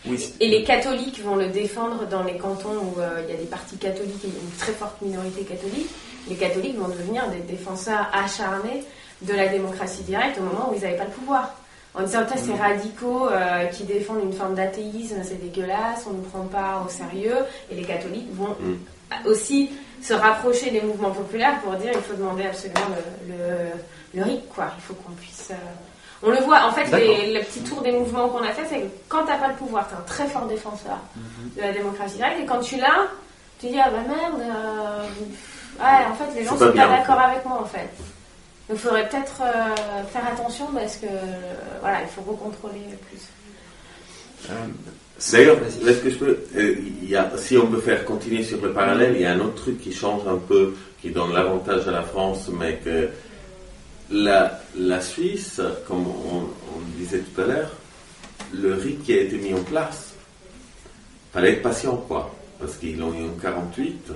Oui. Et les catholiques vont le défendre dans les cantons où il y a des partis catholiques et une très forte minorité catholique. Les catholiques vont devenir des défenseurs acharnés de la démocratie directe au moment où ils n'avaient pas le pouvoir. En disant, ces radicaux qui défendent une forme d'athéisme, c'est dégueulasse, on ne nous prend pas au sérieux. Et les catholiques vont aussi se rapprocher des mouvements populaires pour dire il faut demander absolument le RIC, quoi. Il faut qu'on puisse... On le voit, en fait, le petit tour des mouvements qu'on a fait, c'est que quand tu n'as pas le pouvoir, tu es un très fort défenseur de la démocratie directe, et quand tu l'as, tu dis, ah bah merde, en fait, les gens ne sont pas d'accord avec moi, en fait. Donc il faudrait peut-être faire attention parce que il faut recontrôler plus. D'ailleurs, est-ce que je peux si on peut faire continuer sur le parallèle, il y a un autre truc qui change un peu, qui donne l'avantage à la France, mais que la Suisse, comme on le disait tout à l'heure, le RIC qui a été mis en place, il fallait être patient, quoi, parce qu'ils l'ont eu en 1948.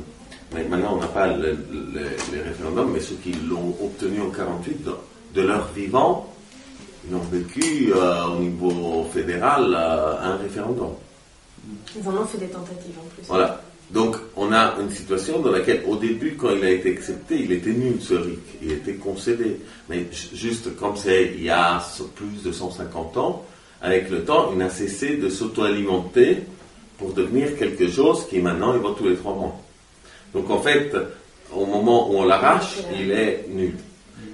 Mais maintenant, on n'a pas les référendums, mais ceux qui l'ont obtenu en 1948, de leur vivant, ils ont vécu au niveau fédéral un référendum. Ils en ont fait des tentatives en plus. Voilà. Donc, on a une situation dans laquelle, au début, quand il a été accepté, il était nul, ce RIC. Il était concédé. Mais juste comme c'est il y a plus de 150 ans, avec le temps, il n'a cessé de s'auto-alimenter pour devenir quelque chose qui, maintenant, il va tous les 3 mois. Donc en fait, au moment où on l'arrache, il est nul.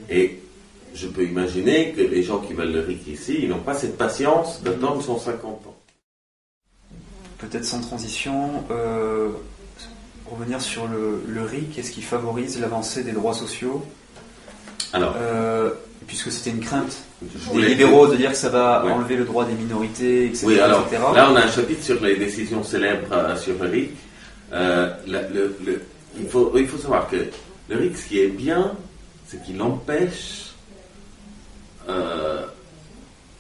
Et je peux imaginer que les gens qui veulent le RIC ici, ils n'ont pas cette patience d'attendre 150 ans. Peut-être sans transition, revenir sur le RIC, est-ce qu'il favorise l'avancée des droits sociaux ? Alors, puisque c'était une crainte des libéraux de dire que ça va enlever le droit des minorités, etc. Oui, alors, etc. Là on a un chapitre sur les décisions célèbres sur le RIC. Il faut savoir que le RIC, ce qui est bien, c'est qu'il empêche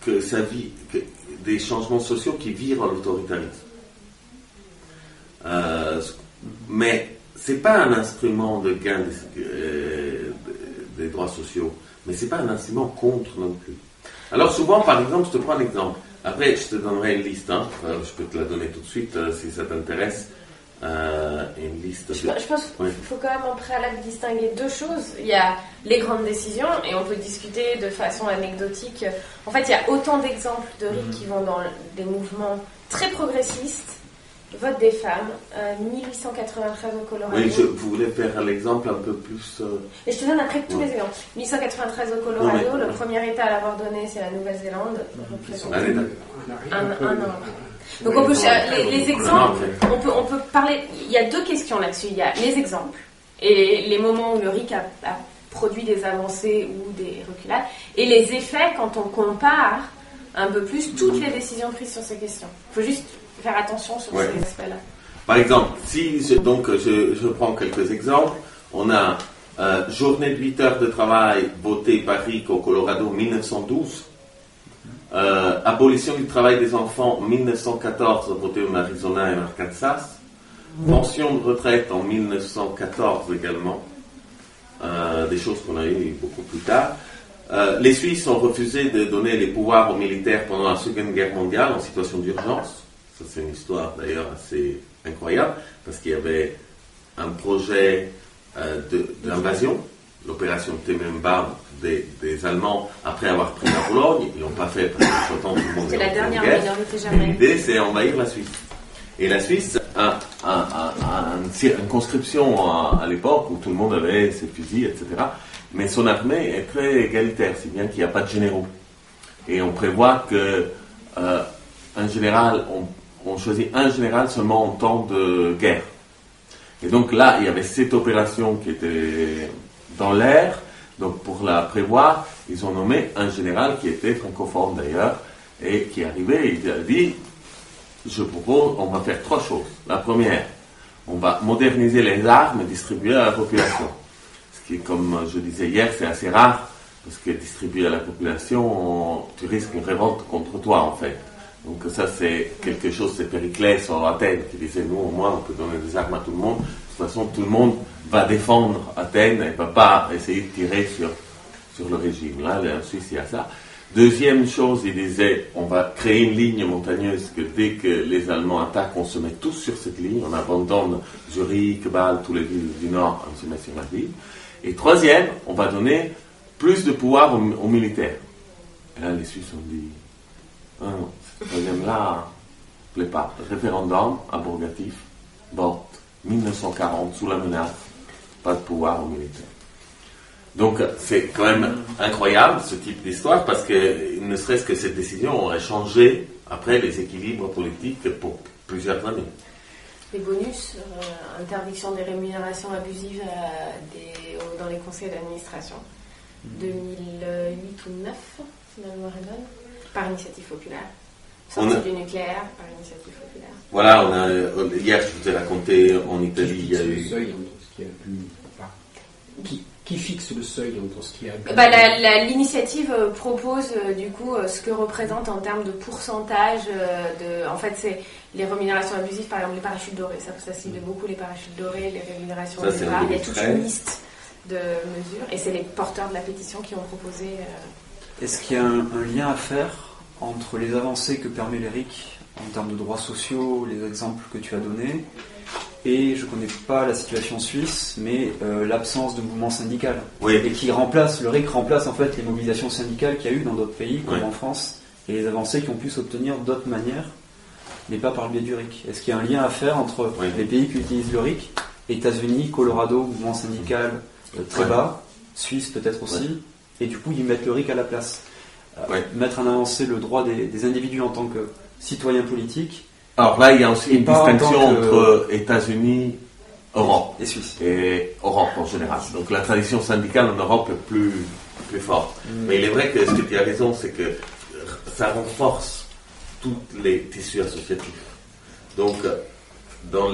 que des changements sociaux qui virent à l'autoritarisme. Mais c'est pas un instrument de gain des droits sociaux, mais c'est pas un instrument contre non plus. Alors souvent, par exemple, je te prends un exemple. Après, je te donnerai une liste. Je peux te la donner tout de suite si ça t'intéresse. Une liste. Je pense qu'il faut quand même en préalable distinguer 2 choses. Il y a les grandes décisions, et on peut discuter de façon anecdotique. En fait, il y a autant d'exemples de RIC qui vont dans des mouvements très progressistes. Vote des femmes, 1893 au Colorado. Oui, je voulais faire l'exemple un peu plus... Et je te donne après tous les exemples. 1893 au Colorado, le premier État à l'avoir donné, c'est la Nouvelle-Zélande. Un an. Donc on peut les exemples, on peut parler. Il y a 2 questions là-dessus. Il y a les exemples et les moments où le RIC a produit des avancées ou des reculades, et les effets quand on compare un peu plus toutes les décisions prises sur ces questions. Il faut juste faire attention sur ces aspects-là. Par exemple, je prends quelques exemples. On a journée de 8 heures de travail votée par RIC au Colorado 1912. Abolition du travail des enfants 1914 votée en Arizona et en Arkansas. Pension de retraite en 1914 également. Des choses qu'on a eues beaucoup plus tard. Les Suisses ont refusé de donner les pouvoirs aux militaires pendant la Seconde Guerre mondiale en situation d'urgence. Ça, c'est une histoire d'ailleurs assez incroyable, parce qu'il y avait un projet d'invasion, l'opération Temembam des Allemands, après avoir pris la Pologne. Ils ne l'ont pas fait parce que tout le monde c'est la dernière minorité jamais. L'idée, c'est envahir la Suisse. Et la Suisse a une conscription à l'époque où tout le monde avait ses fusils, etc. Mais son armée est très égalitaire, si bien qu'il n'y a pas de généraux. Et on prévoit que un général, on choisit un général seulement en temps de guerre. Et donc là, il y avait cette opération qui était dans l'air. Donc pour la prévoir, ils ont nommé un général qui était francophone d'ailleurs, et qui arrivait et il a dit, je propose, on va faire 3 choses. La première, on va moderniser les armes et distribuer à la population. Ce qui, comme je disais hier, c'est assez rare, parce que distribuer à la population, tu risques une révolte contre toi en fait. Donc ça c'est quelque chose, c'est Périclès en Athènes qui disait, nous au moins on peut donner des armes à tout le monde, toute façon, tout le monde va défendre Athènes et ne va pas essayer de tirer sur le régime. Là, en Suisse, il y a ça. Deuxième chose, il disait, on va créer une ligne montagneuse que dès que les Allemands attaquent, on se met tous sur cette ligne, on abandonne Zurich, Bâle, toutes les villes du nord, on se met sur la ligne. Et troisième, on va donner plus de pouvoir aux militaires. Et là, les Suisses ont dit, ah non, ce troisième-là ne plaît pas. Référendum abrogatif, vote, 1940, sous la menace, pas de pouvoir aux militaires. Donc, c'est quand même incroyable, ce type d'histoire, parce que, ne serait-ce que cette décision aurait changé, après, les équilibres politiques pour plusieurs années. Les bonus, interdiction des rémunérations abusives dans les conseils d'administration, 2008 ou 2009, si ma mémoire est bonne, par initiative populaire. Sortie du nucléaire, par initiative populaire. Voilà, hier, je vous ai raconté, en Italie, il y a eu... Qui fixe le seuil entre ce qui a... L'initiative propose du coup ce que représente en termes de pourcentage en fait, c'est les rémunérations abusives, par exemple les parachutes dorés, ça cible beaucoup les parachutes dorés, les rémunérations abusives. Il y a toute une liste de mesures et c'est les porteurs de la pétition qui ont proposé. Est-ce qu'il y a un lien à faire entre les avancées que permet l'ERIC en termes de droits sociaux, les exemples que tu as donnés, et je ne connais pas la situation suisse, mais l'absence de mouvement syndical. Oui. Et qui remplace, le RIC remplace en fait les mobilisations syndicales qu'il y a eu dans d'autres pays, comme en France, et les avancées qui ont pu s'obtenir d'autres manières, mais pas par le biais du RIC. Est-ce qu'il y a un lien à faire entre les pays qui utilisent le RIC, États-Unis, Colorado, mouvement syndical très bas, Suisse peut-être aussi, et du coup ils mettent le RIC à la place. Mettre en avancée le droit des individus en tant que citoyens politiques. Alors là, il y a aussi une distinction entre États-Unis, Europe et Suisse. Et Europe en général. Donc la tradition syndicale en Europe est plus forte. Mais il est vrai que ce que tu as raison, c'est que ça renforce tous les tissus associatifs. Donc dans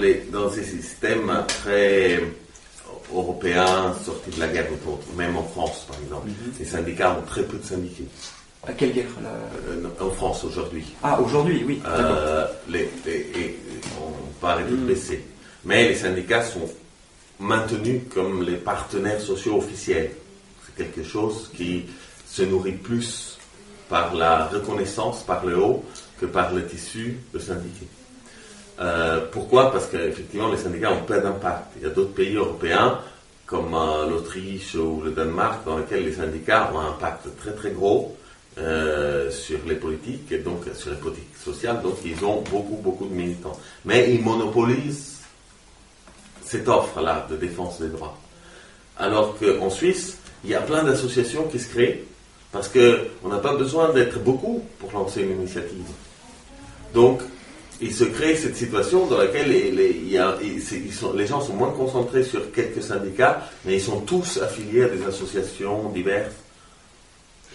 ces systèmes très européens sortis de la guerre, même en France par exemple, les syndicats ont très peu de syndiqués. À quelle guerre en France aujourd'hui. Ah, aujourd'hui, oui. On paraît tout baisser. Mais les syndicats sont maintenus comme les partenaires sociaux officiels. C'est quelque chose qui se nourrit plus par la reconnaissance, par le haut, que par le tissu de syndiqués. Pourquoi ? Parce qu'effectivement, les syndicats ont peu d'impact. Il y a d'autres pays européens, comme l'Autriche ou le Danemark, dans lesquels les syndicats ont un impact très très gros sur les politiques, et donc sur les politiques sociales, donc ils ont beaucoup de militants. Mais ils monopolisent cette offre-là de défense des droits. Alors qu'en Suisse, il y a plein d'associations qui se créent, parce qu'on n'a pas besoin d'être beaucoup pour lancer une initiative. Donc, il se crée cette situation dans laquelle les gens sont moins concentrés sur quelques syndicats, mais ils sont tous affiliés à des associations diverses.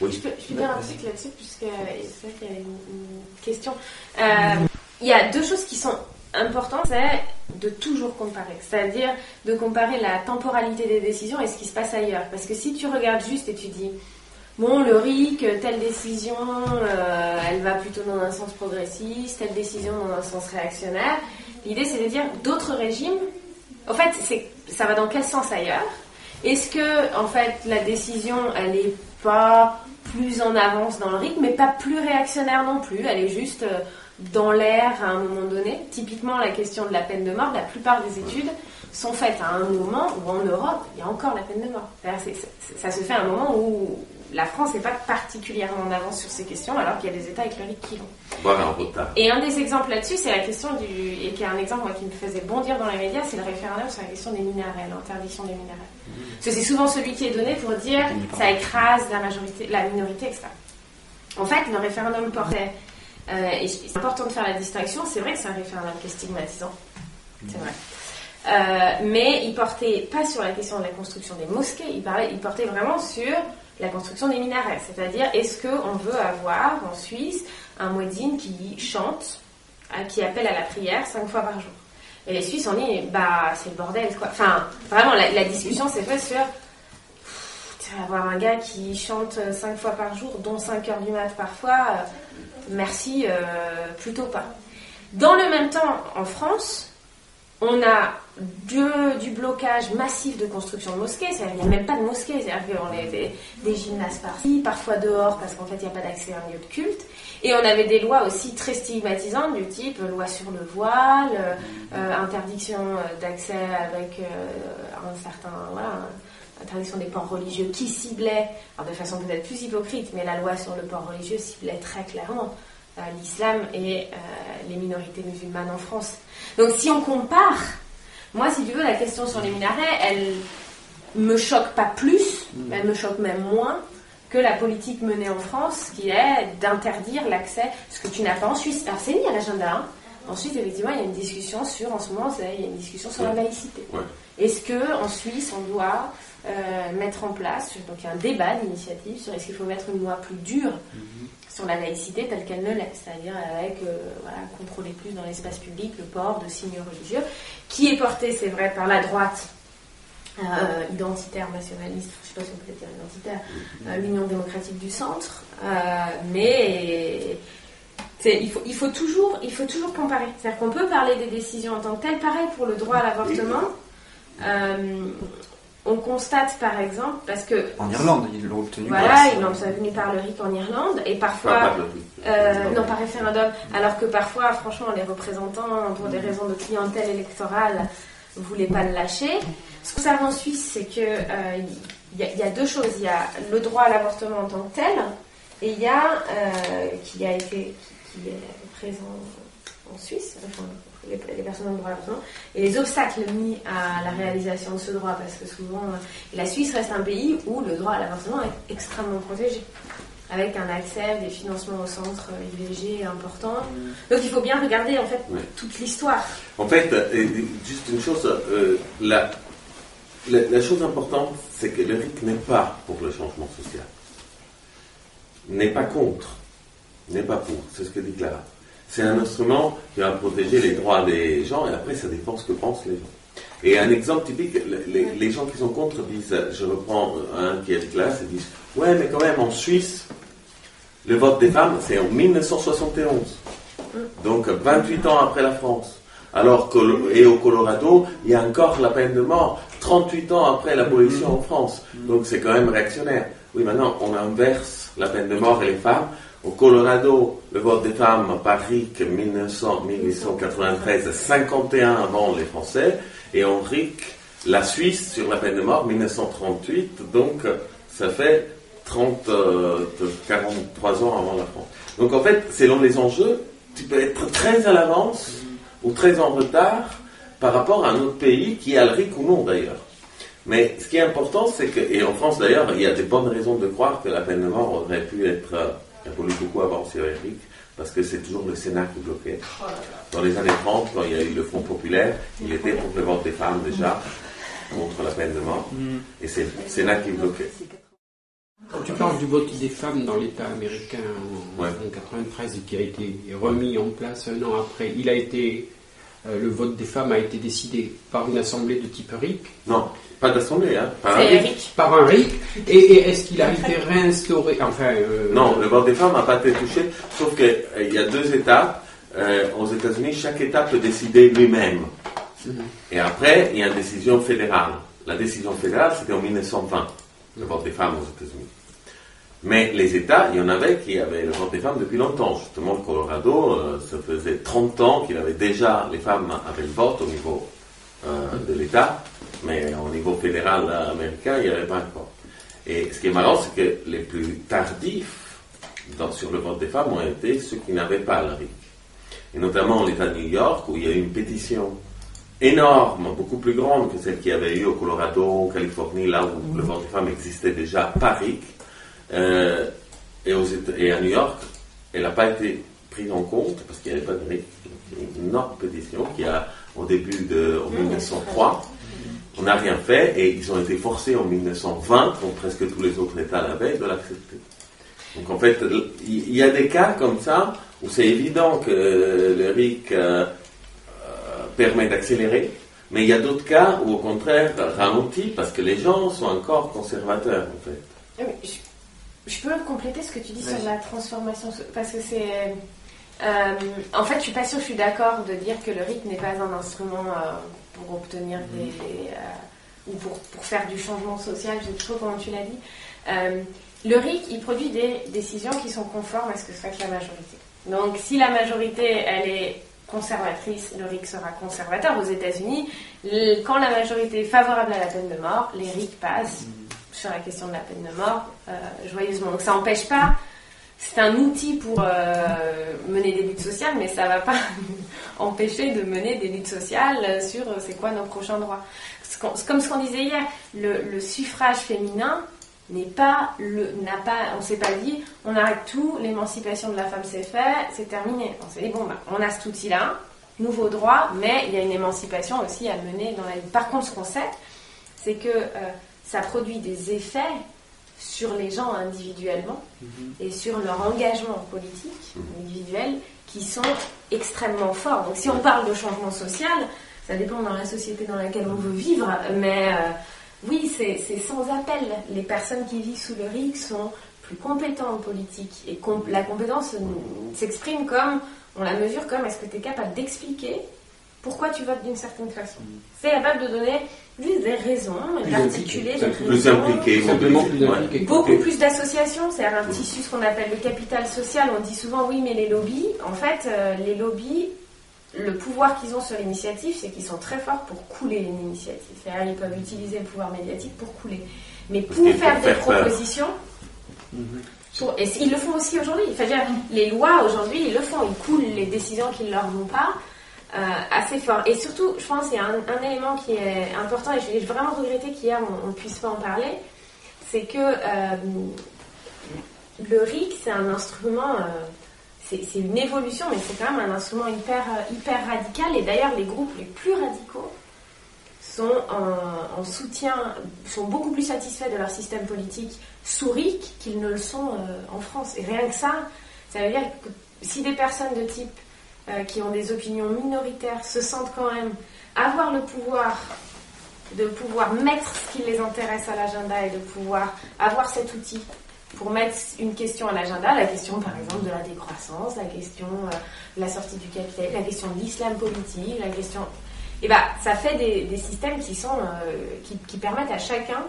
Oui. Je peux dire un truc là-dessus, puisque c'est vrai qu'il y a une question. Il y a deux choses qui sont importantes, c'est de toujours comparer. C'est-à-dire de comparer la temporalité des décisions et ce qui se passe ailleurs. Parce que si tu regardes juste et tu dis, bon, le RIC, telle décision, elle va plutôt dans un sens progressiste, telle décision dans un sens réactionnaire. L'idée, c'est de dire d'autres régimes. En fait, ça va dans quel sens ailleurs ? Est-ce que, en fait, la décision, elle est pas plus en avance dans le rythme, mais pas plus réactionnaire non plus. Elle est juste dans l'air à un moment donné. Typiquement, la question de la peine de mort, la plupart des études sont faites à un moment où en Europe, il y a encore la peine de mort. Ça se fait à un moment où la France n'est pas particulièrement en avance sur ces questions, alors qu'il y a des États avec le rythme qui vont. Voilà, et un des exemples là-dessus, c'est la question et qui est un exemple qui me faisait bondir dans les médias, c'est le référendum sur la question des minarets, l'interdiction des minarets. Parce que c'est souvent celui qui est donné pour dire ça écrase la minorité, etc. En fait, le référendum portait, et c'est important de faire la distinction, c'est vrai que c'est un référendum qui est stigmatisant, c'est vrai. Mais il portait pas sur la question de la construction des mosquées, il portait vraiment sur la construction des minarets, c'est-à-dire est-ce qu'on veut avoir en Suisse un muezzin qui chante, qui appelle à la prière 5 fois par jour. Et les Suisses ont dit, c'est le bordel, quoi. Enfin, vraiment, la discussion s'est faite sur, tu vas avoir un gars qui chante 5 fois par jour, dont 5 heures du mat parfois, merci, plutôt pas. Dans le même temps, en France, on a du blocage massif de construction de mosquées, c'est-à-dire qu'il n'y a même pas de mosquées, c'est-à-dire qu'on a des gymnases par-ci, parfois dehors parce qu'en fait il n'y a pas d'accès à un lieu de culte, et on avait des lois aussi très stigmatisantes du type loi sur le voile, interdiction d'accès avec un certain... Voilà, interdiction des ports religieux qui ciblait, alors de façon peut-être plus hypocrite, mais la loi sur le port religieux ciblait très clairement l'islam et les minorités musulmanes en France. Donc si on compare, moi si tu veux, la question sur les minarets, elle me choque pas plus, elle me choque même moins que la politique menée en France, qui est d'interdire l'accès, ce que tu n'as pas en Suisse. Alors c'est mis à l'agenda, hein. Ensuite, effectivement, il y a une discussion sur, en ce moment, il y a une discussion sur la laïcité. Ouais. Est-ce qu'en Suisse, on doit mettre en place, donc il y a un débat d'initiative sur est-ce qu'il faut mettre une loi plus dure sur la laïcité telle qu'elle ne l'est, c'est-à-dire avec, contrôler plus dans l'espace public le port de signes religieux, qui est porté, c'est vrai, par la droite identitaire, nationaliste, je ne sais pas si on peut dire identitaire, l'Union démocratique du centre, mais... Il faut toujours comparer. C'est-à-dire qu'on peut parler des décisions en tant que telles. Pareil pour le droit à l'avortement. On constate par exemple, parce que... En Irlande, ils l'ont obtenu. Voilà, ils l'ont obtenu par le RIC en Irlande, et parfois... non, par référendum. Alors que parfois, franchement, les représentants, pour des raisons de clientèle électorale, ne voulaient pas le lâcher. Ce qu'on observe en Suisse, c'est qu'il y a deux choses. Il y a le droit à l'avortement en tant que tel, et il y a, qui est présent en Suisse, enfin, les personnes ont le droit à l'avortement, et les obstacles mis à la réalisation de ce droit, parce que souvent, la Suisse reste un pays où le droit à l'avortement est extrêmement protégé, avec un accès, des financements au centre IVG important. Donc il faut bien regarder en fait toute l'histoire. En fait, juste une chose, la chose importante, c'est que le RIC n'est pas pour le changement social, n'est pas contre. N'est pas pour, c'est ce que dit Clara. C'est un instrument qui va protéger les droits des gens, et après ça dépend ce que pensent les gens. Et un exemple typique, les gens qui sont contre disent, je reprends un qui est de classe, ils disent, ouais mais quand même en Suisse, le vote des femmes c'est en 1971, donc 28 ans après la France. Alors et au Colorado, il y a encore la peine de mort, 38 ans après l'abolition en France, donc c'est quand même réactionnaire. Oui, maintenant on inverse la peine de mort et les femmes. Au Colorado, le vote des femmes par RIC 1893, 51 avant les Français, et en RIC, la Suisse sur la peine de mort 1938, donc ça fait 43 ans avant la France. Donc en fait, selon les enjeux, tu peux être très à l'avance ou très en retard par rapport à un autre pays qui a le RIC ou non d'ailleurs. Mais ce qui est important, c'est que, et en France d'ailleurs, il y a des bonnes raisons de croire que la peine de mort aurait pu être abolie beaucoup avant sur le RIC, parce que c'est toujours le Sénat qui bloquait. Dans les années 30, quand il y a eu le Front populaire, il était pour le vote des femmes déjà, contre la peine de mort, et c'est le Sénat qui bloquait. Quand tu parles du vote des femmes dans l'État américain en 1993 et qui a été remis en place un an après, il a été... le vote des femmes a été décidé par une assemblée de type RIC? Non, pas d'assemblée, hein. Par un RIC. Et est-ce qu'il a été réinstauré? Non, le vote des femmes n'a pas été touché, sauf qu'il y a deux étapes. Aux États-Unis, chaque État peut décider lui-même. Et après, il y a une décision fédérale. La décision fédérale, c'était en 1920, le vote des femmes aux États-Unis. Mais les États, il y en avait qui avaient le vote des femmes depuis longtemps. Justement, le Colorado, ça faisait 30 ans qu'il avait déjà, les femmes avaient le vote au niveau de l'État, mais au niveau fédéral américain, il n'y avait pas encore. Et ce qui est marrant, c'est que les plus tardifs sur le vote des femmes ont été ceux qui n'avaient pas le RIC. Et notamment l'État de New York, où il y a eu une pétition énorme, beaucoup plus grande que celle qu'il y avait eu au Colorado, en Californie, là où le vote des femmes existait déjà par RIC. Et à New York, elle n'a pas été prise en compte parce qu'il n'y avait pas de RIC. Une énorme pétition qui a, au début en 1903, on n'a rien fait et ils ont été forcés en 1920, quand presque tous les autres États l'avaient, de l'accepter. Donc en fait, il y a des cas comme ça où c'est évident que le RIC permet d'accélérer, mais il y a d'autres cas où au contraire ralentit parce que les gens sont encore conservateurs en fait. Je peux compléter ce que tu dis sur la transformation, parce que En fait, je suis pas sûre, je suis d'accord de dire que le RIC n'est pas un instrument pour obtenir ou pour faire du changement social, je sais pas comment tu l'as dit. Le RIC, il produit des décisions qui sont conformes à ce que souhaite la majorité. Donc, si la majorité, elle est conservatrice, le RIC sera conservateur. Aux États-Unis, quand la majorité est favorable à la peine de mort, les RIC passent sur la question de la peine de mort joyeusement. Donc, ça n'empêche pas. C'est un outil pour mener des luttes sociales, mais ça ne va pas empêcher de mener des luttes sociales sur c'est quoi nos prochains droits. Comme ce qu'on disait hier, le suffrage féminin on s'est pas dit, on arrête tout, l'émancipation de la femme c'est fait, c'est terminé. On s'est dit, on a cet outil-là, nouveau droit, mais il y a une émancipation aussi à mener dans la vie. Par contre, ce qu'on sait, c'est que ça produit des effets sur les gens individuellement et sur leur engagement politique individuel qui sont extrêmement forts. Donc si on parle de changement social, ça dépend dans la société dans laquelle on veut vivre, mais oui, c'est sans appel. Les personnes qui vivent sous le RIC sont plus compétentes en politique et la compétence s'exprime comme, on la mesure comme est-ce que tu es capable d'expliquer pourquoi tu votes d'une certaine façon. C'est capable de donner juste des raisons, d'articuler des raisons. Plus impliqué, beaucoup plus d'associations, c'est-à-dire un tissu, ce qu'on appelle le capital social. On dit souvent oui, mais les lobbies, en fait, les lobbies, le pouvoir qu'ils ont sur l'initiative, c'est qu'ils sont très forts pour couler une initiative. C'est-à-dire ils peuvent utiliser le pouvoir médiatique pour couler. Mais pour faire des propositions, et ils le font aussi aujourd'hui. C'est-à-dire les lois aujourd'hui, ils le font, ils coulent les décisions qui ne leur vont pas. Assez fort. Et surtout, je pense qu'il y a un élément qui est important, et j'ai vraiment regretté qu'hier on ne puisse pas en parler, c'est que le RIC, c'est un instrument, c'est une évolution, mais c'est quand même un instrument hyper radical, et d'ailleurs les groupes les plus radicaux sont en soutien, sont beaucoup plus satisfaits de leur système politique sous RIC qu'ils ne le sont en France. Et rien que ça veut dire que si des personnes de type qui ont des opinions minoritaires se sentent quand même avoir le pouvoir de pouvoir mettre ce qui les intéresse à l'agenda et de pouvoir avoir cet outil pour mettre une question à l'agenda, la question par exemple de la décroissance, la question de la sortie du capital, la question de l'islam politique, la question... Et ça fait des systèmes qui sont qui permettent à chacun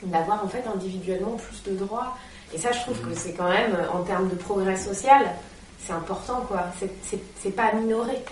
d'avoir en fait individuellement plus de droits. Et ça, je trouve que c'est quand même, en termes de progrès social, c'est important, quoi. C'est pas minoré.